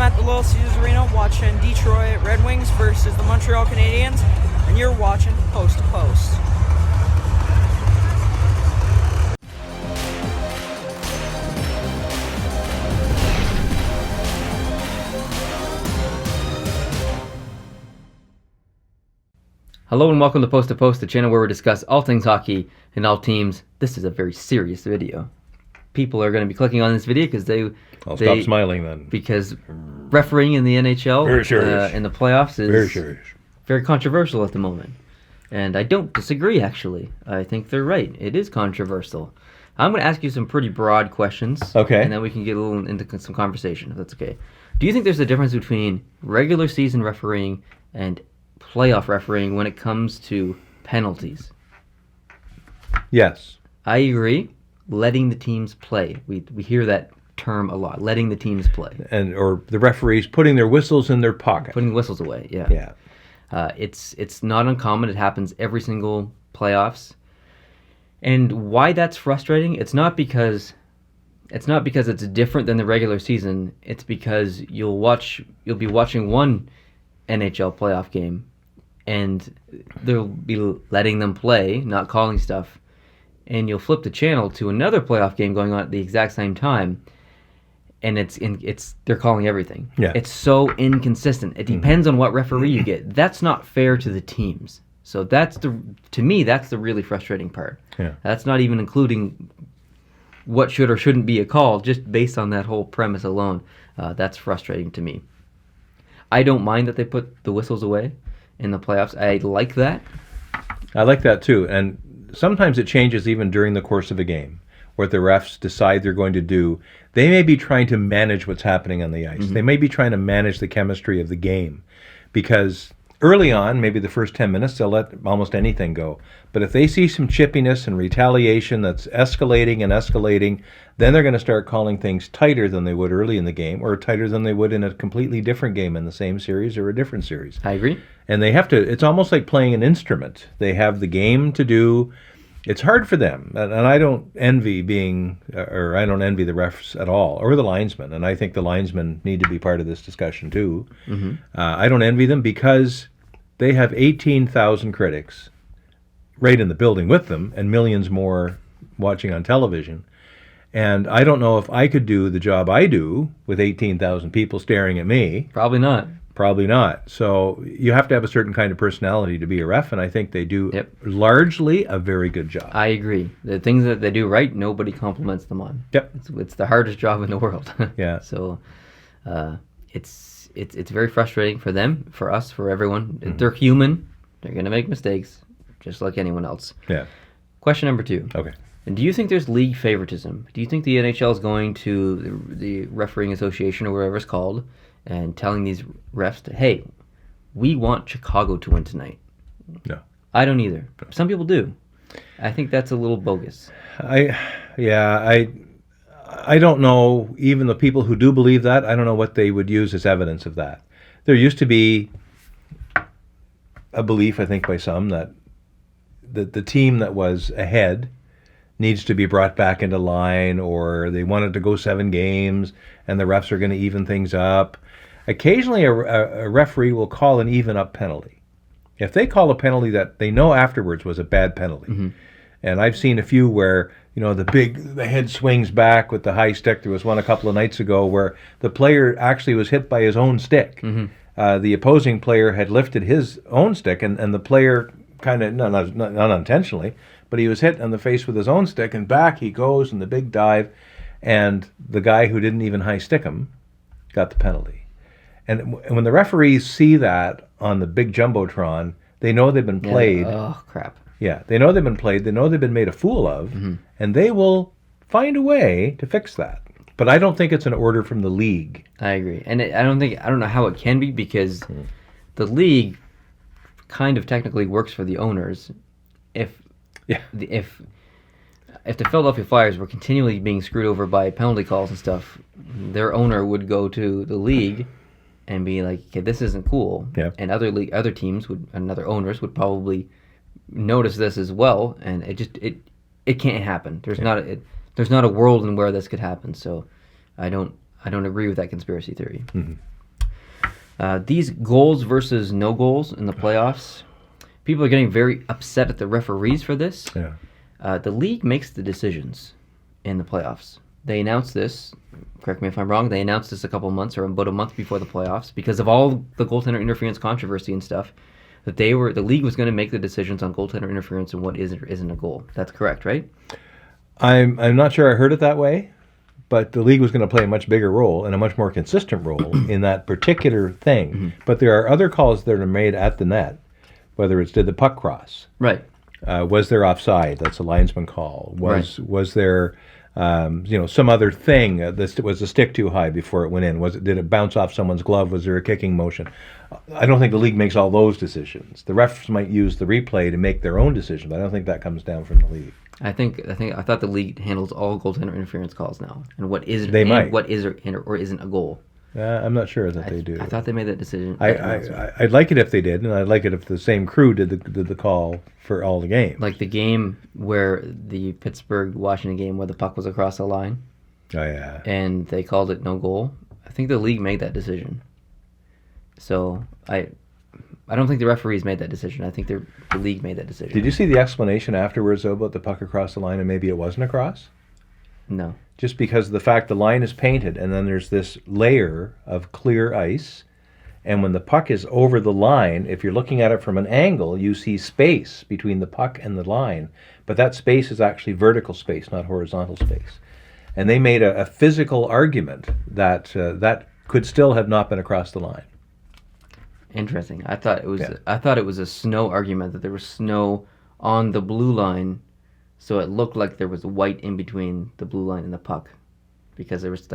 I'm at the Little Caesars Arena watching Detroit Red Wings versus the Montreal Canadiens, and you're watching Post to Post. Hello and welcome to Post, the channel where we discuss all things hockey and all teams. This is a very serious video. People are going to be clicking on this video because I'll stop smiling then. Because refereeing in the NHL in the playoffs is very controversial at the moment. And I don't disagree, actually. I think they're right. It is controversial. I'm going to ask you some pretty broad questions. Okay. And then we can get a little into some conversation, if that's okay. Do you think there's a difference between regular season refereeing and playoff refereeing when it comes to penalties? Yes. I agree. Letting the teams play. We hear that term a lot. Letting the teams play. Or the referees putting their whistles in their pocket. Putting whistles away, yeah. Yeah. It's not uncommon. It happens every single playoffs. And why that's frustrating, it's not because it's different than the regular season. It's because you'll be watching one NHL playoff game and they'll be letting them play, not calling stuff, and you'll flip the channel to another playoff game going on at the exact same time, and they're calling everything. Yeah. It's so inconsistent. It depends on what referee you get. That's not fair to the teams. So to me that's the really frustrating part. Yeah. That's not even including what should or shouldn't be a call, just based on that whole premise alone. That's frustrating to me. I don't mind that they put the whistles away in the playoffs. I like that. I like that too. And sometimes it changes even during the course of a game. What the refs decide they're going to do. They may be trying to manage what's happening on the ice. Mm-hmm. They may be trying to manage the chemistry of the game. Because early on, maybe the first 10 minutes, they'll let almost anything go. But if they see some chippiness and retaliation that's escalating, then they're going to start calling things tighter than they would early in the game, or tighter than they would in a completely different game in the same series or a different series. I agree. And they have to, it's almost like playing an instrument. They have the game to do. It's hard for them. And I don't envy the refs at all, or the linesmen. And I think the linesmen need to be part of this discussion too. Mm-hmm. I don't envy them because they have 18,000 critics right in the building with them and millions more watching on television. And I don't know if I could do the job I do with 18,000 people staring at me. Probably not. So you have to have a certain kind of personality to be a ref, and I think they do largely a very good job. I agree. The things that they do right, nobody compliments them on. Yep. It's the hardest job in the world. Yeah. So it's very frustrating for them, for us, for everyone. Mm-hmm. They're human. They're going to make mistakes, just like anyone else. Yeah. Question number 2. Okay. And do you think there's league favoritism? Do you think the NHL is going to the refereeing association or whatever it's called and telling these refs to, hey, we want Chicago to win tonight? No. I don't either. Some people do. I think that's a little bogus. I don't know, even the people who do believe that, I don't know what they would use as evidence of that. There used to be a belief, I think, by some that the team that was ahead needs to be brought back into line, or they wanted to go 7 games and the refs are going to even things up. Occasionally a referee will call an even up penalty. If they call a penalty that they know afterwards was a bad penalty, mm-hmm. and I've seen a few where the head swings back with the high stick. There was one a couple of nights ago where the player actually was hit by his own stick. Mm-hmm. The opposing player had lifted his own stick, and the player kind of, not unintentionally, but he was hit in the face with his own stick, and back he goes in the big dive, and the guy who didn't even high stick him got the penalty. And when the referees see that on the big jumbotron, they know they've been played. Oh, crap. Yeah, they know they've been played. They know they've been made a fool of, mm-hmm. and they will find a way to fix that. But I don't think it's an order from the league. I agree, and I don't know how it can be, because the league kind of technically works for the owners. If the Philadelphia Flyers were continually being screwed over by penalty calls and stuff, their owner would go to the league and be like, okay, this isn't cool. Yep. And other teams and other owners would probably notice this as well, and it can't happen. There's not a world in where this could happen. So I don't I don't agree with that conspiracy theory. Mm-hmm. These goals versus no goals in the playoffs, people are getting very upset at the referees for this. Yeah. The league makes the decisions in the playoffs. They announced this, correct me if I'm wrong, they announced this a couple of months or about a month before the playoffs because of all the goaltender interference controversy and stuff, that the league was going to make the decisions on goaltender interference and what is or isn't a goal. That's correct, right? I'm not sure I heard it that way, but the league was going to play a much bigger role and a much more consistent role in that particular thing. Mm-hmm. But there are other calls that are made at the net, whether it's did the puck cross, Right. was there offside? That's a linesman call. Was there some other thing? Was the stick too high before it went in? Did it bounce off someone's glove? Was there a kicking motion? I don't think the league makes all those decisions. The refs might use the replay to make their own decision, but I don't think that comes down from the league. I thought the league handles all goaltender interference calls now, and what is or isn't a goal. I'm not sure that they do. I thought they made that decision. I'd like it if they did, and I'd like it if the same crew did the call for all the games. Like the game where the Pittsburgh-Washington game where the puck was across the line. Oh yeah. And they called it no goal. I think the league made that decision. So I don't think the referees made that decision. I think the league made that decision. Did you see the explanation afterwards though about the puck across the line and maybe it wasn't across? No. Just because of the fact the line is painted and then there's this layer of clear ice, and when the puck is over the line, if you're looking at it from an angle, you see space between the puck and the line, but that space is actually vertical space, not horizontal space. And they made a physical argument that that could still have not been across the line. Interesting. I thought it was a snow argument, that there was snow on the blue line. So it looked like there was white in between the blue line and the puck, because there was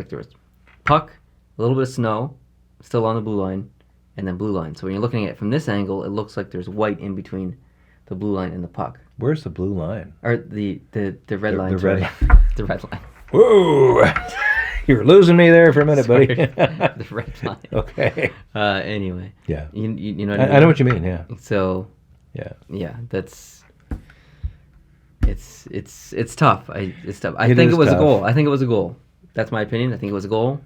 puck, a little bit of snow, still on the blue line, and then blue line. So when you're looking at it from this angle, it looks like there's white in between the blue line and the puck. Where's the blue line? Or the red line. The red line. The red line. Whoa! You were losing me there for a minute, buddy. The red line. Okay. Anyway. Yeah. You know what I mean? I know what you mean. Yeah. So. Yeah. That's. It's tough. It's tough. I think it was a goal. I think it was a goal. That's my opinion. I think it was a goal.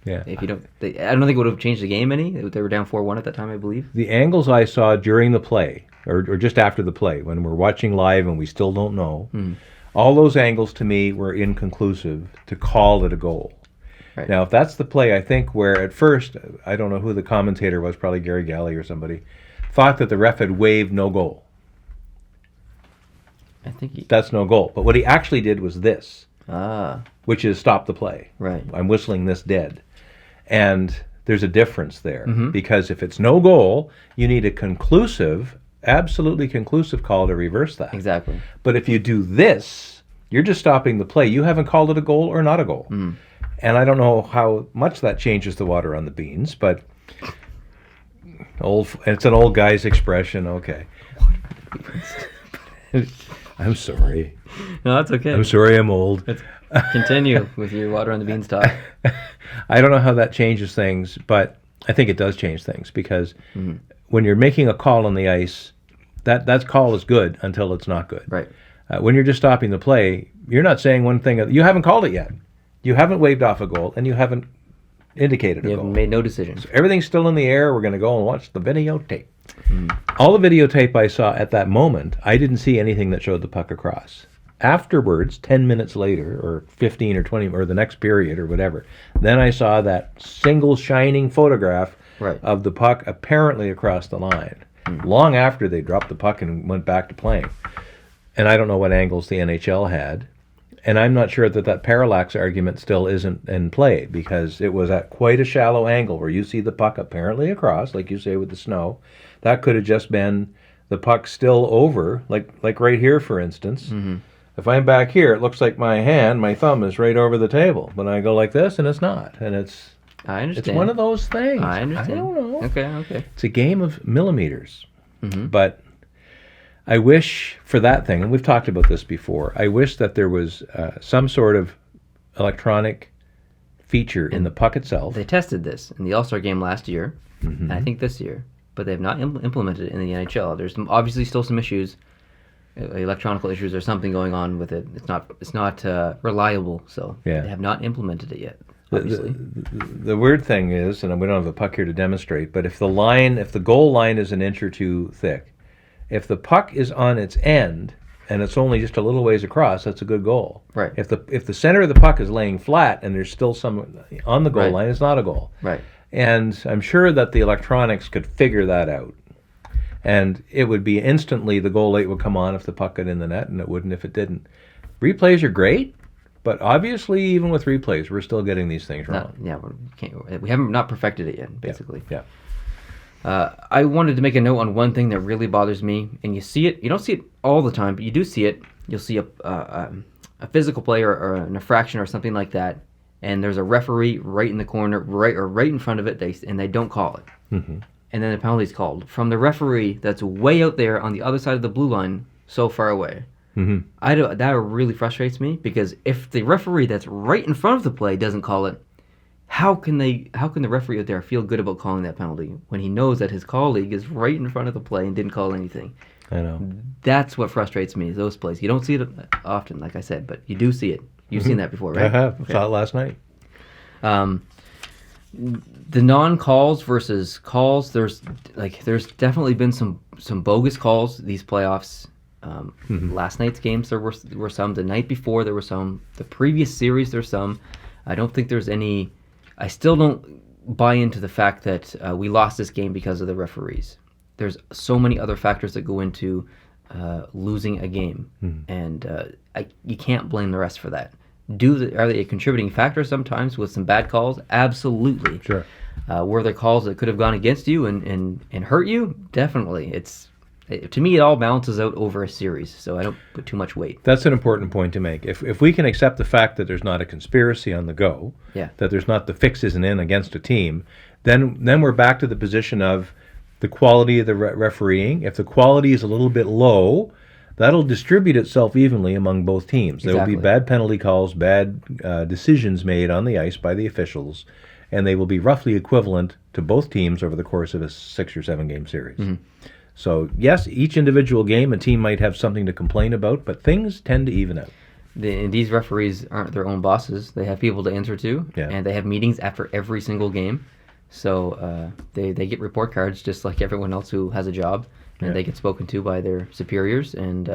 Yeah. If you don't, I don't think it would have changed the game any. They were down 4-1 at that time, I believe. The angles I saw during the play, or just after the play, when we're watching live and we still don't know, all those angles to me were inconclusive to call it a goal. Right. Now, if that's the play, I think where at first, I don't know who the commentator was, probably Gary Galley or somebody, thought that the ref had waved no goal. I think that's no goal. But what he actually did was this, which is stop the play. Right. I'm whistling this dead. And there's a difference there, because if it's no goal, you need a absolutely conclusive call to reverse that. Exactly. But if you do this, you're just stopping the play. You haven't called it a goal or not a goal. And I don't know how much that changes the water on the beans, but it's an old guy's expression. Okay. I'm sorry. No, that's okay. I'm sorry I'm old. Continue with your water on the beans talk. I don't know how that changes things, but I think it does change things, because when you're making a call on the ice, that call is good until it's not good. Right. When you're just stopping the play, you're not saying one thing. You haven't called it yet. You haven't waved off a goal, and you haven't indicated a goal. You haven't made no decision. So everything's still in the air. We're going to go and watch the videotape. All the videotape I saw at that moment, I didn't see anything that showed the puck across. Afterwards, 10 minutes later, or 15 or 20, or the next period or whatever, then I saw that single shining photograph of the puck apparently across the line, long after they dropped the puck and went back to playing. And I don't know what angles the NHL had. And I'm not sure that parallax argument still isn't in play, because it was at quite a shallow angle where you see the puck apparently across, like you say with the snow. That could have just been the puck still over, like right here, for instance. If I'm back here, it looks like my thumb is right over the table. But I go like this, and it's not. And I understand. It's one of those things. I understand. I don't know. Okay. It's a game of millimeters. But I wish for that thing, and we've talked about this before, I wish that there was some sort of electronic feature in the puck itself. They tested this in the All-Star game last year, and I think this year, but they have not implemented it in the NHL. There's obviously still some issues, electronic issues or something going on with it. It's not reliable, so they have not implemented it yet. obviously. The weird thing is, and we don't have a puck here to demonstrate, but if the goal line is an inch or two thick, if the puck is on its end and it's only just a little ways across, that's a good goal. Right. If the center of the puck is laying flat and there's still some on the goal line, it's not a goal. Right. And I'm sure that the electronics could figure that out. And it would be instantly the goal light would come on if the puck got in the net, and it wouldn't if it didn't. Replays are great, but obviously even with replays, we're still getting these things wrong. We haven't not perfected it yet, basically. Yeah. I wanted to make a note on one thing that really bothers me, and you see it. You don't see it all the time, but you do see it. You'll see a physical play or an infraction or something like that, and there's a referee right in the corner, right in front of it, and they don't call it. Mm-hmm. And then the penalty's called from the referee that's way out there on the other side of the blue line, so far away. Mm-hmm. That really frustrates me, because if the referee that's right in front of the play doesn't call it, how can the referee out there feel good about calling that penalty when he knows that his colleague is right in front of the play and didn't call anything? I know. That's what frustrates me, those plays. You don't see it often, like I said, but you do see it. You've seen that before, right? I have. Okay. Saw it last night. The non-calls versus calls, there's definitely been some bogus calls these playoffs. Last night's games there were some. The night before there were some. The previous series there's some. I don't think there's any. I still don't buy into the fact that we lost this game because of the referees. There's so many other factors that go into losing a game, and you can't blame the refs for that. Are they a contributing factor sometimes with some bad calls? Absolutely. Sure. Were there calls that could have gone against you and hurt you? Definitely. To me, it all balances out over a series, so I don't put too much weight. That's an important point to make. If we can accept the fact that there's not a conspiracy on the go, that there's not the fix isn't in against a team, then we're back to the position of the quality of the refereeing. If the quality is a little bit low, that'll distribute itself evenly among both teams. There will be bad penalty calls, bad decisions made on the ice by the officials, and they will be roughly equivalent to both teams over the course of a 6 or 7 game series. So, yes, each individual game, a team might have something to complain about, but things tend to even out. These referees aren't their own bosses. They have people to answer to, and they have meetings after every single game. So they get report cards just like everyone else who has a job, and they get spoken to by their superiors, and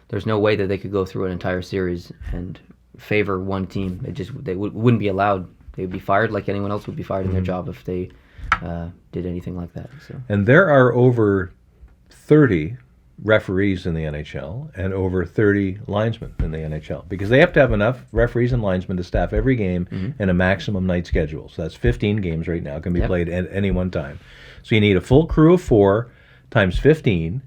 there's no way that they could go through an entire series and favor one team. They wouldn't be allowed. They would be fired like anyone else would be fired in their job if they did anything like that. So. And there are over 30 referees in the NHL and over 30 linesmen in the NHL, because they have to have enough referees and linesmen to staff every game in a maximum night schedule. So that's 15 games right now, can be played at any one time. So you need a full crew of 4 times 15.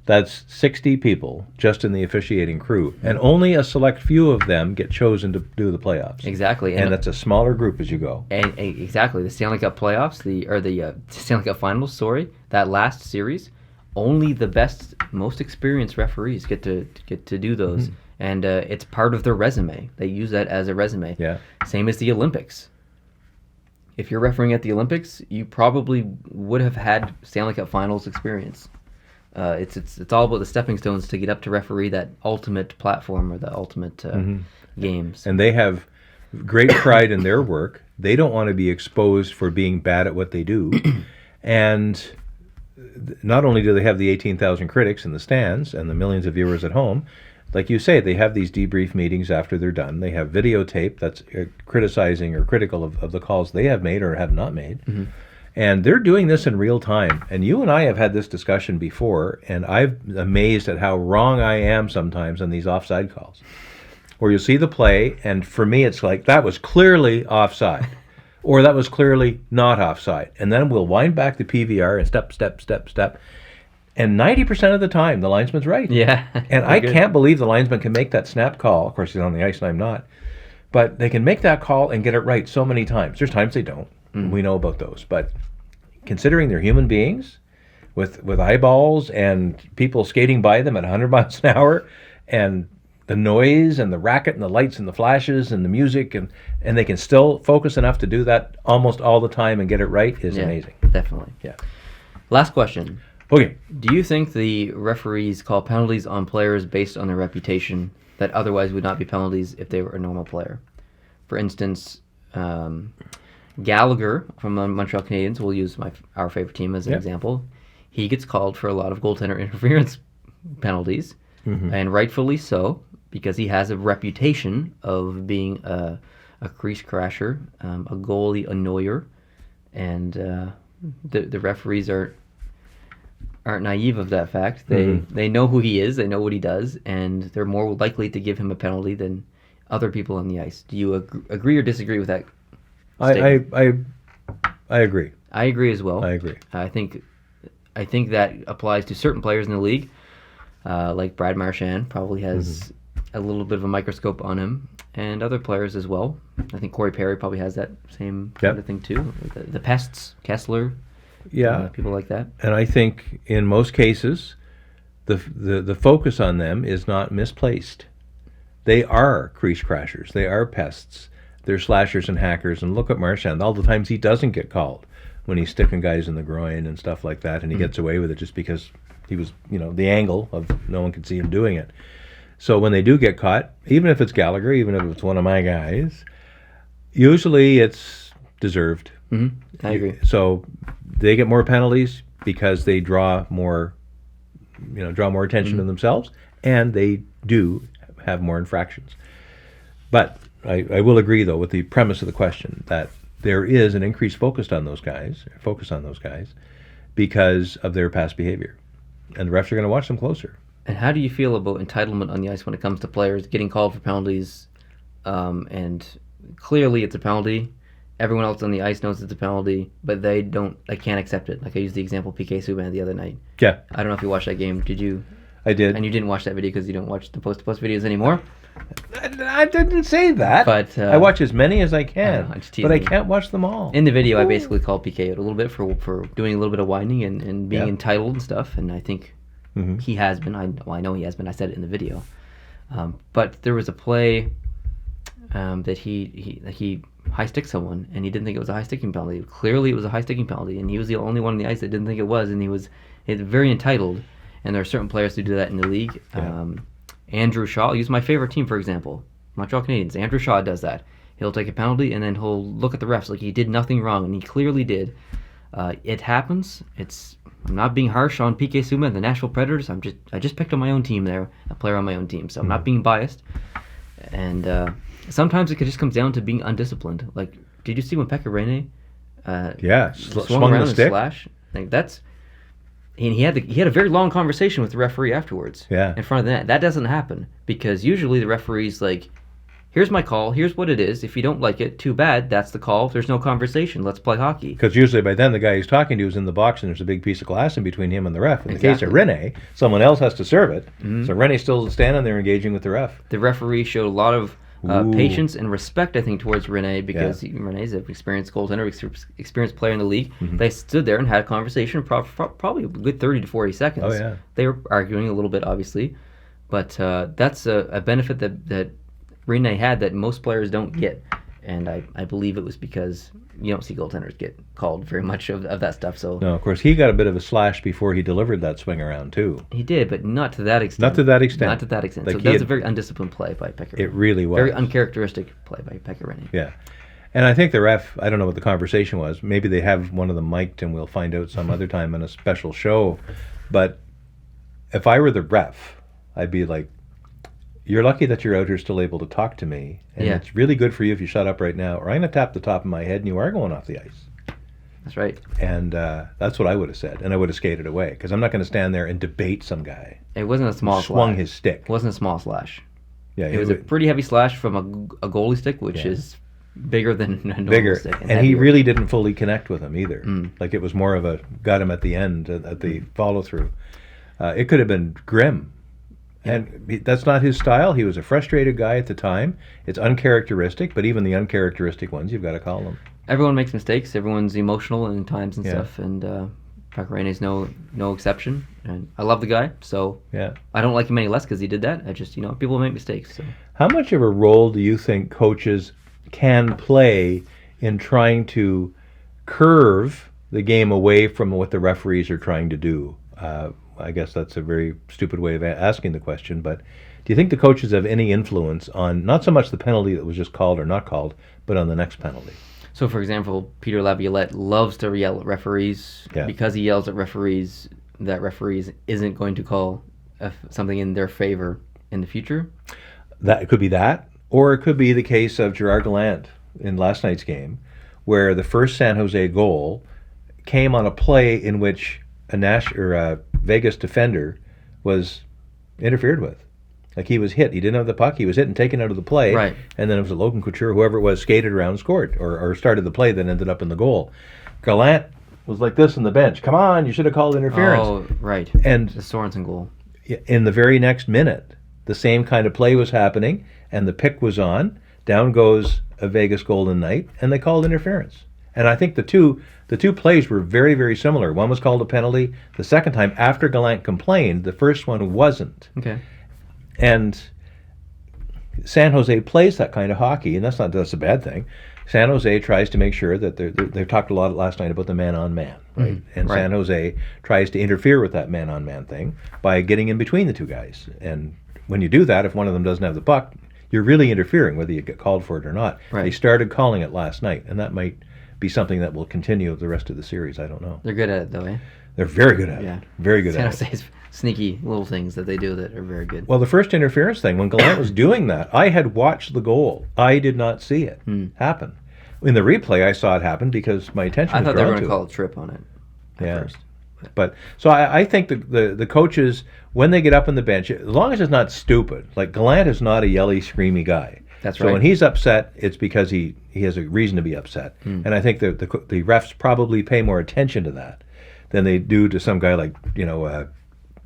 That's 60 people just in the officiating crew, and only a select few of them get chosen to do the playoffs. Exactly, and that's a smaller group as you go. And exactly, the Stanley Cup playoffs, the Stanley Cup Finals. Sorry, that last series, only the best, most experienced referees get to do those, and it's part of their resume. They use that as a resume. Yeah. Same as the Olympics. If you're refereeing at the Olympics, you probably would have had Stanley Cup Finals experience. It's all about the stepping stones to get up to referee that ultimate platform or the ultimate games. And they have great pride in their work. They don't want to be exposed for being bad at what they do. And not only do they have the 18,000 critics in the stands and the millions of viewers at home, like you say, they have these debrief meetings after they're done. They have videotape that's criticizing or critical of the calls they have made or have not made. And they're doing this in real time. And you and I have had this discussion before, and I'm amazed at how wrong I am sometimes on these offside calls. Where you'll see the play, and for me it's like, that was clearly offside. Or that was clearly not offside. And then we'll wind back the PVR and step. And 90% of the time, the linesman's right. Yeah. And I can't believe the linesman can make that snap call. Of course, he's on the ice and I'm not. But they can make that call and get it right so many times. There's times they don't. We know about those. But considering they're human beings with eyeballs and people skating by them at 100 miles an hour, and the noise and the racket and the lights and the flashes and the music, and they can still focus enough to do that almost all the time and get it right is amazing. Definitely. Yeah. Last question. Okay. Do you think the referees call penalties on players based on their reputation that otherwise would not be penalties if they were a normal player? For instance, Gallagher from the Montreal Canadiens, we'll use our favorite team as an example. He gets called for a lot of goaltender interference penalties, and rightfully so, because he has a reputation of being a crease crasher, a goalie annoyer, and the referees aren't naive of that fact. They know who he is, they know what he does, and they're more likely to give him a penalty than other people on the ice. Do you agree or disagree with that statement? I agree. I agree as well. I agree. I think that applies to certain players in the league, like Brad Marchand probably has a little bit of a microscope on him, and other players as well. I think Corey Perry probably has that same kind of thing too. The pests, Kessler, people like that. And I think in most cases, the focus on them is not misplaced. They are crease crashers. They are pests. They're slashers and hackers. And look at Marchand. All the times he doesn't get called when he's sticking guys in the groin and stuff like that, and he gets away with it just because he was, the angle of no one could see him doing it. So when they do get caught, even if it's Gallagher, even if it's one of my guys, usually it's deserved. I agree. So they get more penalties because they draw more attention to themselves, and they do have more infractions. But I will agree, though, with the premise of the question that there is an increased focus on those guys because of their past behavior, and the refs are going to watch them closer. And how do you feel about entitlement on the ice when it comes to players getting called for penalties, and clearly it's a penalty? Everyone else on the ice knows it's a penalty, but they can't accept it. Like I used the example PK Subban the other night. Yeah. I don't know if you watched that game. Did you? I did. And you didn't watch that video because you don't watch the post-to-post videos anymore? I didn't say that. But I watch as many as I can, but I you. can't watch them all. In the video, I basically called PK out a little bit for doing a little bit of whining and being entitled and stuff, and I think he has been. I know he has been. I said it in the video. But there was a play that he high-sticked someone, and he didn't think it was a high-sticking penalty. Clearly, it was a high-sticking penalty, and he was the only one on the ice that didn't think it was, and he was very entitled. And there are certain players who do that in the league. Yeah. Andrew Shaw, use my favorite team, for example, Montreal Canadiens. Andrew Shaw does that. He'll take a penalty, and then he'll look at the refs like he did nothing wrong, and he clearly did. It happens. I'm not being harsh on PK Subban, the Nashville Predators. I just picked on my own team there, a player on my own team, so I'm not being biased. And sometimes it just comes down to being undisciplined. Like, did you see when Pekka Rinne swung around the stick? And slash? Like that's. And he had a very long conversation with the referee afterwards. Yeah. In front of the net. That doesn't happen because usually the referee's like, here's my call, here's what it is. If you don't like it, too bad. That's the call. There's no conversation. Let's play hockey. Because usually by then the guy he's talking to is in the box and there's a big piece of glass in between him and the ref. In the case of Rinne, someone else has to serve it. So Rinne's still standing there engaging with the ref. The referee showed a lot of patience and respect, I think, towards Rinne because Rinne's an experienced goaltender, experienced player in the league. They stood there and had a conversation probably a good 30 to 40 seconds. Oh, yeah. They were arguing a little bit, obviously, but that's a benefit that Rinne had that most players don't get. And I believe it was because you don't see goaltenders get called very much of that stuff. So no, of course, he got a bit of a slash before he delivered that swing around, too. He did, but not to that extent. Not to that extent. Like so that was a very undisciplined play by Pekka Rinne. It really was. Very uncharacteristic play by Pekka Rinne. Yeah. And I think the ref, I don't know what the conversation was. Maybe they have one of them mic'd and we'll find out some other time in a special show. But if I were the ref, I'd be like, you're lucky that you're out here still able to talk to me. And it's really good for you if you shut up right now, or I'm going to tap the top of my head and you are going off the ice. That's right. And that's what I would have said. And I would have skated away because I'm not going to stand there and debate some guy. It wasn't a small slash. Swung his stick. It wasn't a small slash. Yeah, it was a pretty heavy slash from a goalie stick, which is bigger than a normal stick. And he really didn't fully connect with him either. Like it was more of a got him at the end, at the follow-through. It could have been grim. And that's not his style. He was a frustrated guy at the time. It's uncharacteristic, but even the uncharacteristic ones, you've got to call them. Everyone makes mistakes. Everyone's emotional in times and stuff. And Pekka Rinne's no exception. And I love the guy, so I don't like him any less because he did that. I just, people make mistakes. So. How much of a role do you think coaches can play in trying to curve the game away from what the referees are trying to do? I guess that's a very stupid way of asking the question, but do you think the coaches have any influence on not so much the penalty that was just called or not called, but on the next penalty? So, for example, Peter Laviolette loves to yell at referees. Yeah. Because he yells at referees, that referees isn't going to call something in their favor in the future. That it could be that, or it could be the case of Gerard Gallant in last night's game, where the first San Jose goal came on a play in which a Vegas defender was interfered with. Like, he was hit. He didn't have the puck. He was hit and taken out of the play. Right. And then it was a Logan Couture, whoever it was, skated around and scored or started the play that ended up in the goal. Gallant was like this on the bench. Come on, you should have called interference. Oh, right. And the Sorensen goal. in the very next minute, the same kind of play was happening, and the pick was on. Down goes a Vegas Golden Knight, and they called interference. And I think the two plays were very, very similar. One was called a penalty. The second time, after Gallant complained, the first one wasn't. Okay. And San Jose plays that kind of hockey, and that's a bad thing. San Jose tries to make sure that they've talked a lot last night about the man-on-man, right? Mm-hmm. And Right. San Jose tries to interfere with that man-on-man thing by getting in between the two guys. And when you do that, if one of them doesn't have the puck, you're really interfering, whether you get called for it or not. Right. They started calling it last night, and that might be something that will continue the rest of the series. I don't know. They're good at it, though, eh? They're very good at Yeah. it. Very good San at it. Jose's sneaky little things that they do that are very good. Well, the first interference thing, when Gallant was doing that, I had watched the goal. I did not see it happen. In the replay, I saw it happen because my attention I was thought they were drawn going to to it. call a trip on it at Yeah. first. But so I think the coaches, when they get up on the bench, as long as it's not stupid, like Gallant is not a yelly, screamy guy. That's So right. when he's upset, it's because he has a reason to be upset. And I think the refs probably pay more attention to that than they do to some guy like,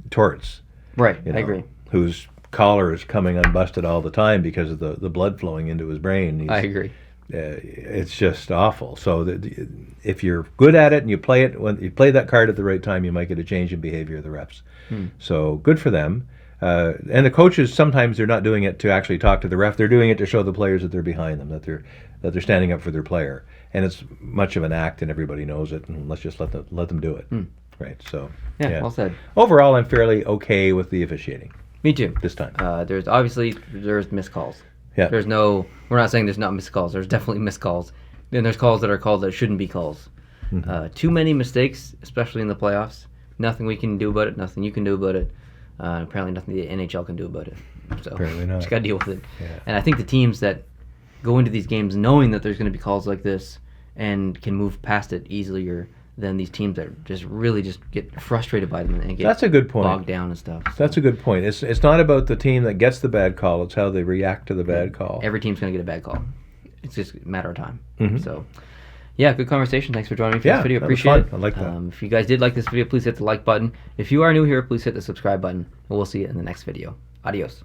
Torts. Right, you I know, agree. Whose collar is coming unbusted all the time because of the blood flowing into his brain. I agree. It's just awful. So if you're good at it and you play it, when you play that card at the right time, you might get a change in behavior of the refs. So good for them. And the coaches, sometimes they're not doing it to actually talk to the ref. They're doing it to show the players that they're behind them, that they're standing up for their player. And it's much of an act, and everybody knows it. And let's just let them do it. Right. So Yeah, well said. Overall, I'm fairly okay with the officiating Me too. this time. There's missed calls. Yeah. We're not saying there's not missed calls. There's definitely missed calls. Then there's calls that are called that shouldn't be calls. Too many mistakes, especially in the playoffs. Nothing we can do about it. Nothing you can do about it. Apparently nothing the NHL can do about it. So Apparently not. just got to deal with it. Yeah. And I think the teams that go into these games knowing that there's going to be calls like this and can move past it easier than these teams that just really just get frustrated by them and get That's a good point. bogged down and stuff. So That's a good point. It's not about the team that gets the bad call. It's how they react to the bad call. every team's going to get a bad call. It's just a matter of time. Mhm. So, yeah, good conversation. Thanks for joining me for Yeah, this video. that was Appreciate fun. it. I like that. If you guys did like this video, please hit the like button. If you are new here, please hit the subscribe button. And we'll see you in the next video. Adios.